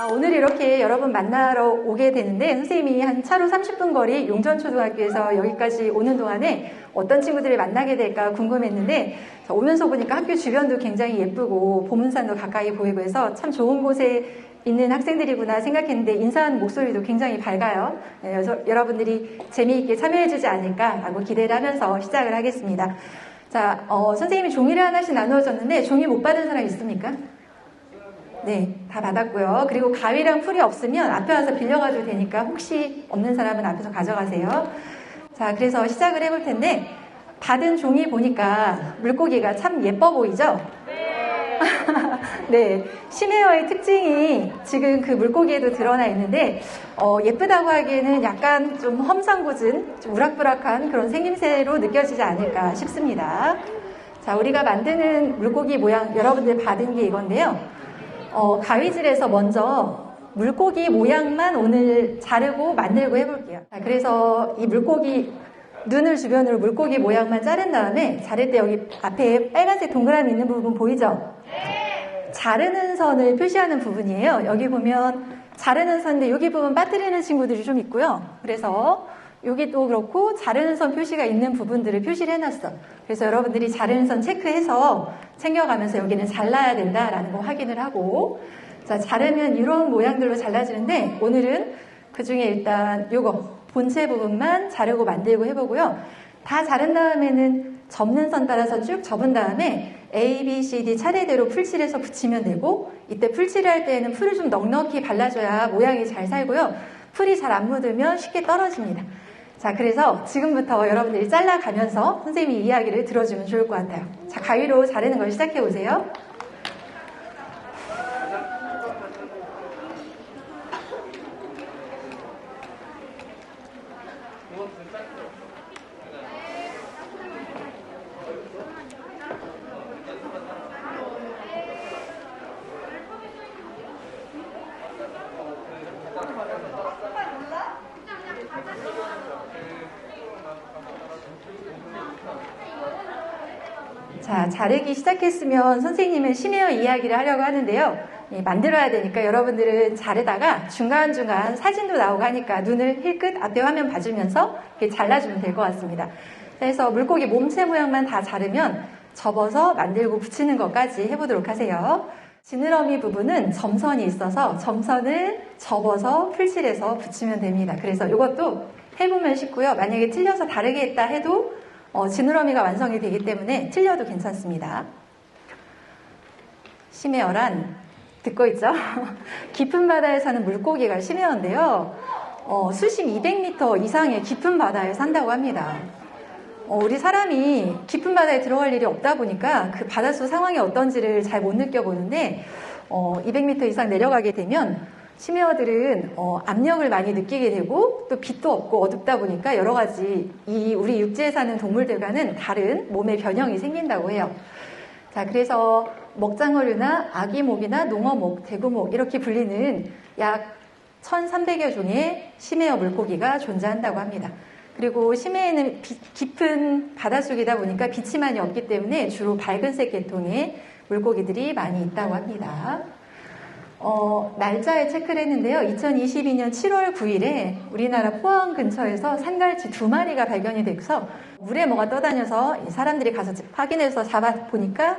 오늘 이렇게 여러분 만나러 오게 되는데 선생님이 한 차로 30분 거리 용전초등학교에서 여기까지 오는 동안에 어떤 친구들을 만나게 될까 궁금했는데 오면서 보니까 학교 주변도 굉장히 예쁘고 보문산도 가까이 보이고 해서 참 좋은 곳에 있는 학생들이구나 생각했는데 인사하는 목소리도 굉장히 밝아요. 네, 여러분들이 재미있게 참여해주지 않을까라고 기대를 하면서 시작을 하겠습니다. 자, 선생님이 종이를 하나씩 나누어줬는데 종이 못 받은 사람 있습니까? 네, 다 받았고요. 그리고 가위랑 풀이 없으면 앞에 와서 빌려가도 되니까 혹시 없는 사람은 앞에서 가져가세요. 자, 그래서 시작을 해볼 텐데 받은 종이 보니까 물고기가 참 예뻐 보이죠? 네. 네, 심해어의 특징이 지금 그 물고기에도 드러나 있는데 예쁘다고 하기에는 약간 좀 험상궂은, 좀 우락부락한 그런 생김새로 느껴지지 않을까 싶습니다. 자, 우리가 만드는 물고기 모양 여러분들 받은 게 이건데요. 가위질해서 먼저 물고기 모양만 오늘 자르고 만들고 해볼게요. 자, 그래서 이 물고기 눈을 주변으로 물고기 모양만 자른 다음에 자를 때 여기 앞에 빨간색 동그라미 있는 부분 보이죠? 자르는 선을 표시하는 부분이에요. 여기 보면 자르는 선인데 여기 부분 빠뜨리는 친구들이 좀 있고요. 그래서 여기도 그렇고 자르는 선 표시가 있는 부분들을 표시를 해놨어. 그래서 여러분들이 자르는 선 체크해서 챙겨가면서 여기는 잘라야 된다라는 거 확인을 하고, 자, 자르면 이런 모양들로 잘라지는데 오늘은 그 중에 일단 요거 본체 부분만 자르고 만들고 해보고요. 다 자른 다음에는 접는 선 따라서 쭉 접은 다음에 A, B, C, D 차례대로 풀칠해서 붙이면 되고, 이때 풀칠할 때에는 풀을 좀 넉넉히 발라줘야 모양이 잘 살고요. 풀이 잘 안 묻으면 쉽게 떨어집니다. 자, 그래서 지금부터 여러분들이 잘라가면서 선생님이 이야기를 들어주면 좋을 것 같아요. 자, 가위로 자르는 걸 시작해 보세요. 자, 자르기 시작했으면 선생님은 심해어 이야기를 하려고 하는데요. 만들어야 되니까 여러분들은 자르다가 중간중간 사진도 나오고 하니까 눈을 힐끗 앞에 화면 봐주면서 이렇게 잘라주면 될 것 같습니다. 그래서 물고기 몸체 모양만 다 자르면 접어서 만들고 붙이는 것까지 해보도록 하세요. 지느러미 부분은 점선이 있어서 점선을 접어서 풀칠해서 붙이면 됩니다. 그래서 이것도 해보면 쉽고요. 만약에 틀려서 다르게 했다 해도 지느러미가 완성이 되기 때문에 틀려도 괜찮습니다. 심해어란 듣고 있죠? 깊은 바다에 사는 물고기가 심해어인데요. 수심 200m 이상의 깊은 바다에 산다고 합니다. 우리 사람이 깊은 바다에 들어갈 일이 없다 보니까 그 바닷속 상황이 어떤지를 잘 못 느껴보는데 200m 이상 내려가게 되면 심해어들은 압력을 많이 느끼게 되고 또 빛도 없고 어둡다 보니까 여러 가지 우리 육지에 사는 동물들과는 다른 몸의 변형이 생긴다고 해요. 자, 그래서 먹장어류나 아기목이나 농어목, 대구목 이렇게 불리는 약 1,300여 종의 심해어 물고기가 존재한다고 합니다. 그리고 심해에는 깊은 바닷속이다 보니까 빛이 많이 없기 때문에 주로 밝은색 계통의 물고기들이 많이 있다고 합니다. 날짜에 체크를 했는데요. 2022년 7월 9일에 우리나라 포항 근처에서 산갈치 2마리가 발견이 돼서 물에 뭐가 떠다녀서 사람들이 가서 확인해서 잡아보니까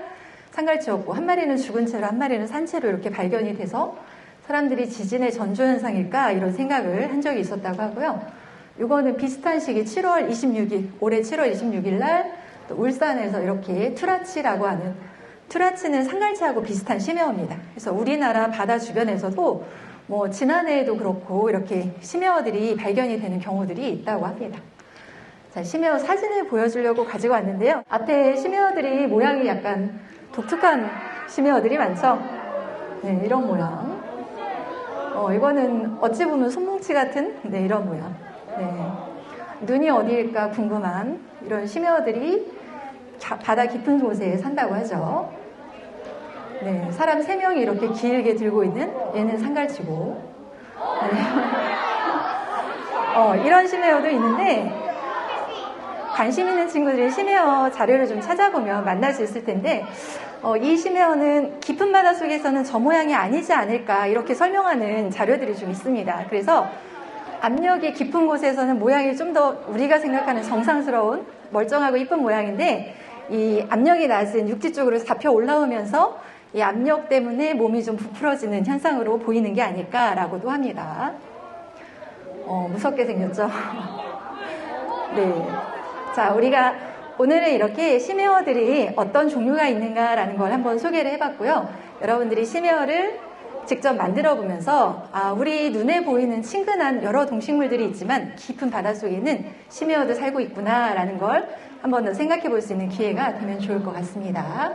산갈치였고, 한 마리는 죽은 채로 한 마리는 산 채로 이렇게 발견이 돼서 사람들이 지진의 전조현상일까 이런 생각을 한 적이 있었다고 하고요. 이거는 비슷한 시기 7월 26일, 올해 7월 26일 날 또 울산에서 이렇게 투라치라고 하는, 투라치는 산갈치하고 비슷한 심해어입니다. 그래서 우리나라 바다 주변에서도 지난해에도 그렇고 이렇게 심해어들이 발견이 되는 경우들이 있다고 합니다. 자, 심해어 사진을 보여주려고 가지고 왔는데요. 앞에 심해어들이 모양이 약간 독특한 심해어들이 많죠? 네, 이런 모양. 이거는 어찌 보면 손뭉치 같은 이런 모양. 네. 눈이 어디일까 궁금한 이런 심해어들이 바다 깊은 곳에 산다고 하죠. 네, 사람 3명이 이렇게 길게 들고 있는 얘는 산갈치고, 네. 이런 심해어도 있는데 관심 있는 친구들이 심해어 자료를 좀 찾아보면 만날 수 있을 텐데 이 심해어는 깊은 바다 속에서는 저 모양이 아니지 않을까 이렇게 설명하는 자료들이 좀 있습니다. 그래서 압력이 깊은 곳에서는 모양이 좀 더 우리가 생각하는 정상스러운 멀쩡하고 이쁜 모양인데 이 압력이 낮은 육지 쪽으로 잡혀 올라오면서 이 압력 때문에 몸이 좀 부풀어지는 현상으로 보이는 게 아닐까라고도 합니다. 무섭게 생겼죠? 네. 자, 우리가 오늘은 이렇게 심해어들이 어떤 종류가 있는가라는 걸 한번 소개를 해봤고요. 여러분들이 심해어를 직접 만들어 보면서 우리 눈에 보이는 친근한 여러 동식물들이 있지만 깊은 바닷속에는 심해어도 살고 있구나라는 걸 한번 더 생각해 볼 수 있는 기회가 되면 좋을 것 같습니다.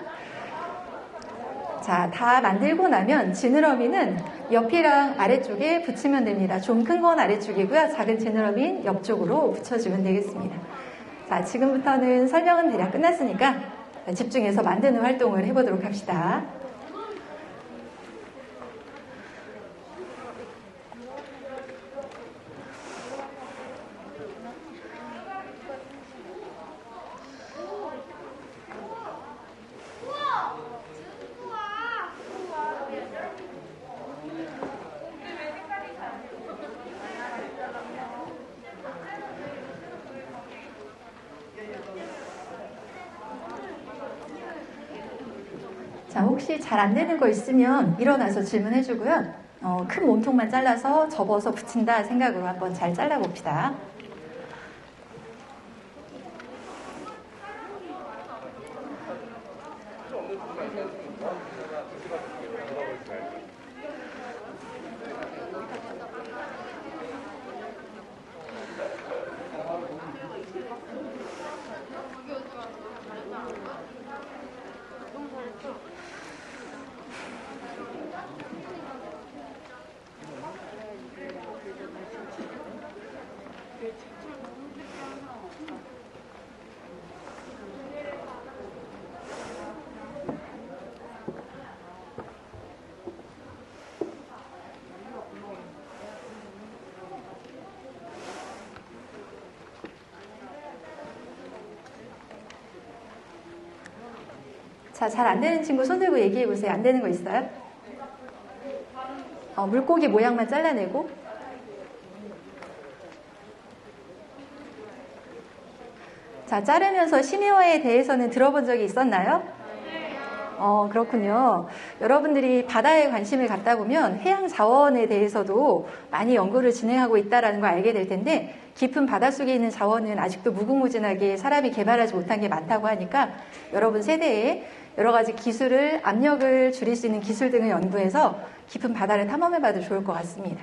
자, 다 만들고 나면 지느러미는 옆이랑 아래쪽에 붙이면 됩니다. 좀 큰 건 아래쪽이고요. 작은 지느러미는 옆쪽으로 붙여주면 되겠습니다. 자, 지금부터는 설명은 대략 끝났으니까 집중해서 만드는 활동을 해보도록 합시다. 자, 혹시 잘 안 되는 거 있으면 일어나서 질문해 주고요. 큰 몸통만 잘라서 접어서 붙인다 생각으로 한번 잘 잘라봅시다. 자, 잘 안 되는 친구 손 들고 얘기해 보세요. 안 되는 거 있어요? 물고기 모양만 잘라내고. 자, 자르면서 심해어에 대해서는 들어본 적이 있었나요? 그렇군요. 여러분들이 바다에 관심을 갖다 보면 해양 자원에 대해서도 많이 연구를 진행하고 있다는 걸 알게 될 텐데 깊은 바닷속에 있는 자원은 아직도 무궁무진하게 사람이 개발하지 못한 게 많다고 하니까 여러분 세대에 여러 가지 기술을, 압력을 줄일 수 있는 기술 등을 연구해서 깊은 바다를 탐험해봐도 좋을 것 같습니다.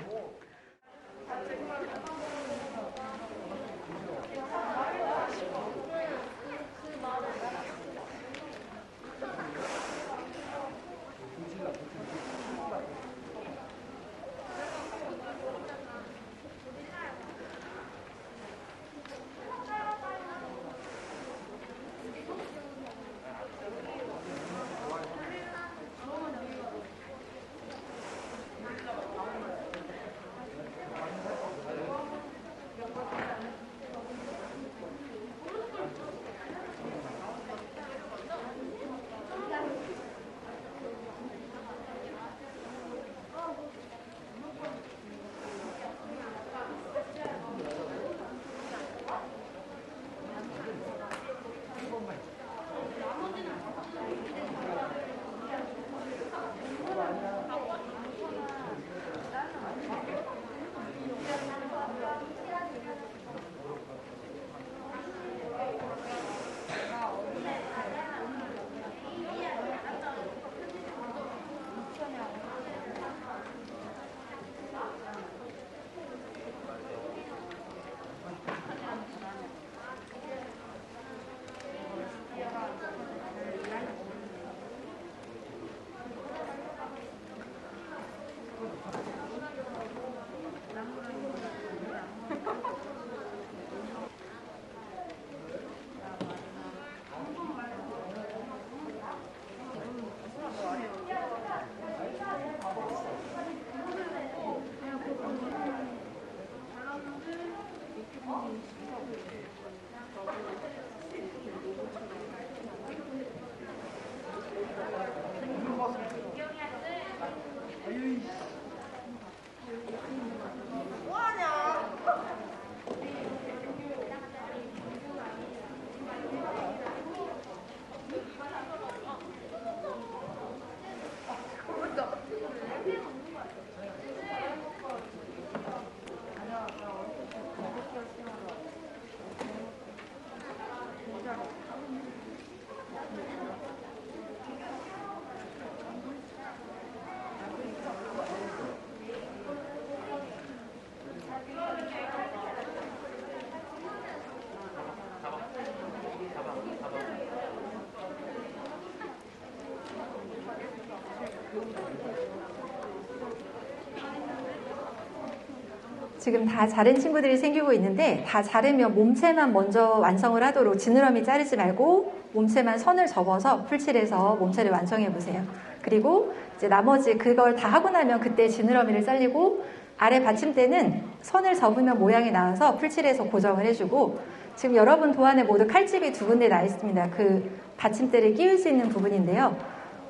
지금 다 자른 친구들이 생기고 있는데 다 자르면 몸체만 먼저 완성을 하도록 지느러미 자르지 말고 몸체만 선을 접어서 풀칠해서 몸체를 완성해 보세요. 그리고 이제 나머지 그걸 다 하고 나면 그때 지느러미를 잘리고 아래 받침대는 선을 접으면 모양이 나와서 풀칠해서 고정을 해주고 지금 여러분 도안에 모두 칼집이 2군데 나 있습니다. 그 받침대를 끼울 수 있는 부분인데요.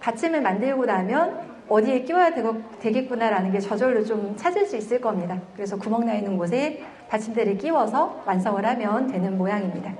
받침을 만들고 나면 어디에 끼워야 되겠구나라는 게 저절로 좀 찾을 수 있을 겁니다. 그래서 구멍 나 있는 곳에 받침대를 끼워서 완성을 하면 되는 모양입니다.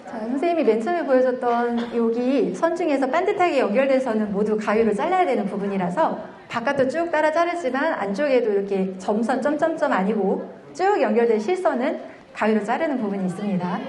선생님이 맨 처음에 보여줬던 여기 선 중에서 반듯하게 연결된 선은 모두 가위로 잘라야 되는 부분이라서 바깥도 쭉 따라 자르지만 안쪽에도 이렇게 점선 점점점 아니고 쭉 연결된 실선은 가위로 자르는 부분이 있습니다.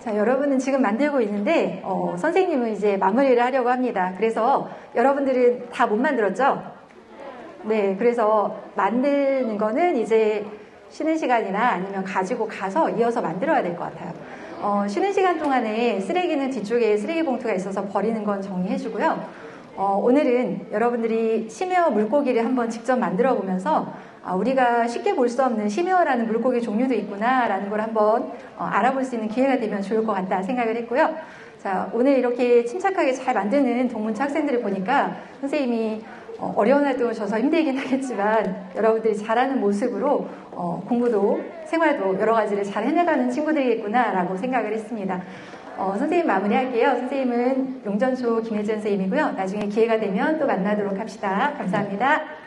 자, 여러분은 지금 만들고 있는데 선생님은 이제 마무리를 하려고 합니다. 그래서 여러분들은 다 못 만들었죠? 네, 그래서 만드는 거는 이제 쉬는 시간이나 아니면 가지고 가서 이어서 만들어야 될 것 같아요. 쉬는 시간 동안에 쓰레기는 뒤쪽에 쓰레기 봉투가 있어서 버리는 건 정리해주고요. 오늘은 여러분들이 심해어 물고기를 한번 직접 만들어 보면서 우리가 쉽게 볼 수 없는 심해어라는 물고기 종류도 있구나 라는 걸 한번 알아볼 수 있는 기회가 되면 좋을 것 같다 생각을 했고요. 자, 오늘 이렇게 침착하게 잘 만드는 동문체 학생들을 보니까 선생님이 어려운 활동을 줘서 힘들긴 하겠지만 여러분들이 잘하는 모습으로 공부도 생활도 여러 가지를 잘 해내가는 친구들이겠구나 라고 생각을 했습니다. 선생님 마무리할게요. 선생님은 용전초 김혜진 선생님이고요. 나중에 기회가 되면 또 만나도록 합시다. 감사합니다.